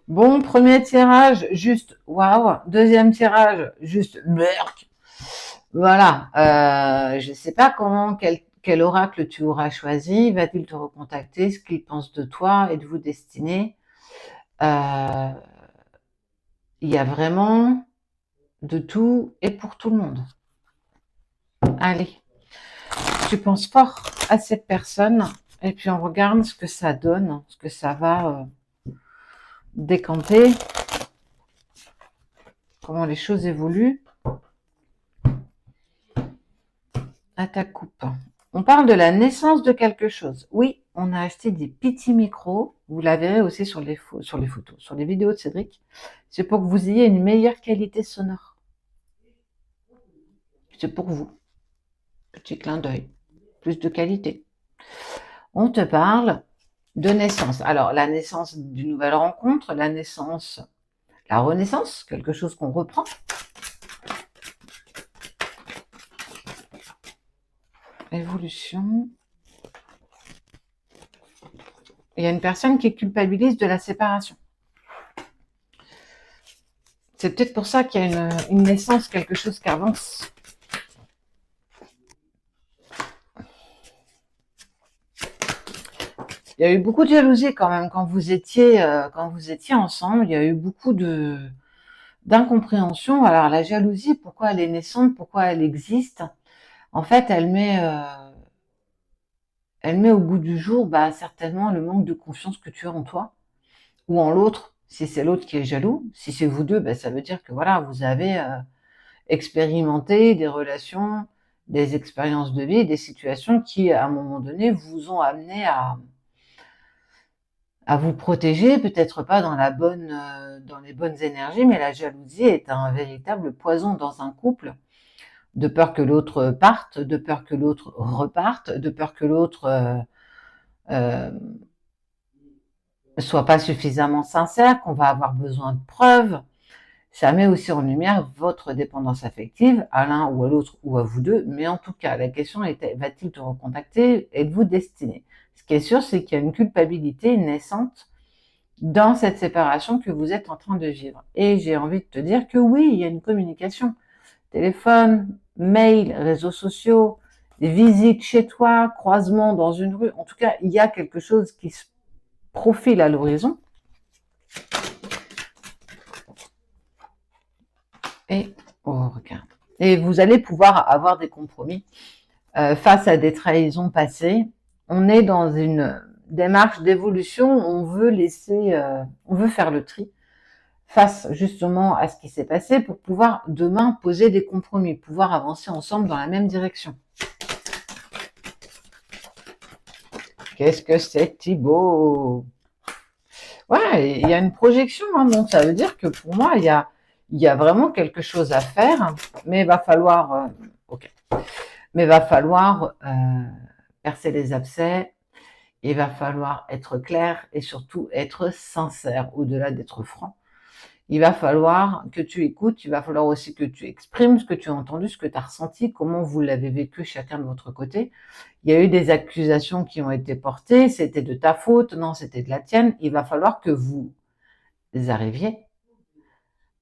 Bon, premier tirage, juste waouh. Deuxième tirage, juste merc. Voilà. Je ne sais pas quel oracle tu auras choisi. Va-t-il te recontacter? Ce qu'il pense de toi et de vos destinées? Euh, Il y a vraiment de tout et pour tout le monde. Allez, tu penses fort à cette personne et puis on regarde ce que ça donne, ce que ça va décanter, comment les choses évoluent. À ta coupe. On parle de la naissance de quelque chose. Oui, on a acheté des petits micros. Vous la verrez aussi sur les photos, sur les vidéos de Cédric. C'est pour que vous ayez une meilleure qualité sonore. C'est pour vous. Petit clin d'œil. Plus de qualité. On te parle de naissance. Alors, la naissance d'une nouvelle rencontre, la naissance, la renaissance, quelque chose qu'on reprend. Évolution. Il y a une personne qui culpabilise de la séparation. C'est peut-être pour ça qu'il y a une naissance, quelque chose qui avance. Il y a eu beaucoup de jalousie quand même quand vous étiez ensemble. Il y a eu beaucoup d'incompréhension. Alors la jalousie, pourquoi elle est naissante, pourquoi elle existe? En fait, elle met au goût du jour, certainement le manque de confiance que tu as en toi ou en l'autre. Si c'est l'autre qui est jaloux, si c'est vous deux, ça veut dire que voilà, vous avez expérimenté des relations, des expériences de vie, des situations qui, à un moment donné, vous ont amené à vous protéger, peut-être pas dans les bonnes énergies, mais la jalousie est un véritable poison dans un couple, de peur que l'autre parte, de peur que l'autre reparte, de peur que l'autre euh, soit pas suffisamment sincère, qu'on va avoir besoin de preuves. Ça met aussi en lumière votre dépendance affective à l'un ou à l'autre ou à vous deux, mais en tout cas, la question était, va-t-il te recontacter? Êtes-vous destiné? Ce qui est sûr, c'est qu'il y a une culpabilité naissante dans cette séparation que vous êtes en train de vivre. Et j'ai envie de te dire que oui, il y a une communication. Téléphone, mail, réseaux sociaux, des visites chez toi, croisement dans une rue. En tout cas, il y a quelque chose qui se profile à l'horizon. Et oh, regarde. Et vous allez pouvoir avoir des compromis face à des trahisons passées. On est dans une démarche d'évolution. On veut faire le tri face justement à ce qui s'est passé pour pouvoir demain poser des compromis, pouvoir avancer ensemble dans la même direction. Qu'est-ce que c'est Thibaut? Ouais, il y a une projection, hein, donc ça veut dire que pour moi, il y a vraiment quelque chose à faire, mais il va falloir, ok, mais il va falloir percer les abcès, il va falloir être clair et surtout être sincère, au-delà d'être franc. Il va falloir que tu écoutes, il va falloir aussi que tu exprimes ce que tu as entendu, ce que tu as ressenti, comment vous l'avez vécu chacun de votre côté. Il y a eu des accusations qui ont été portées, c'était de ta faute, non, c'était de la tienne. Il va falloir que vous arriviez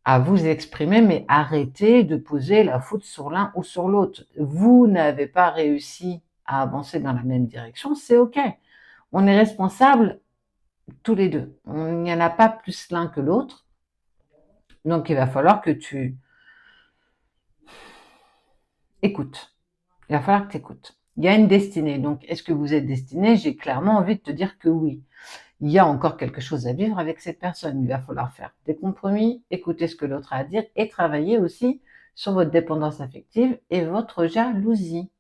à vous exprimer, mais arrêtez de poser la faute sur l'un ou sur l'autre. Vous n'avez pas réussi à avancer dans la même direction, c'est ok. On est responsables tous les deux. Il n'y en a pas plus l'un que l'autre. Donc il va falloir que tu écoutes. Il va falloir que tu écoutes. Il y a une destinée. Donc, est-ce que vous êtes destiné? J'ai clairement envie de te dire que oui. Il y a encore quelque chose à vivre avec cette personne. Il va falloir faire des compromis, écouter ce que l'autre a à dire et travailler aussi sur votre dépendance affective et votre jalousie.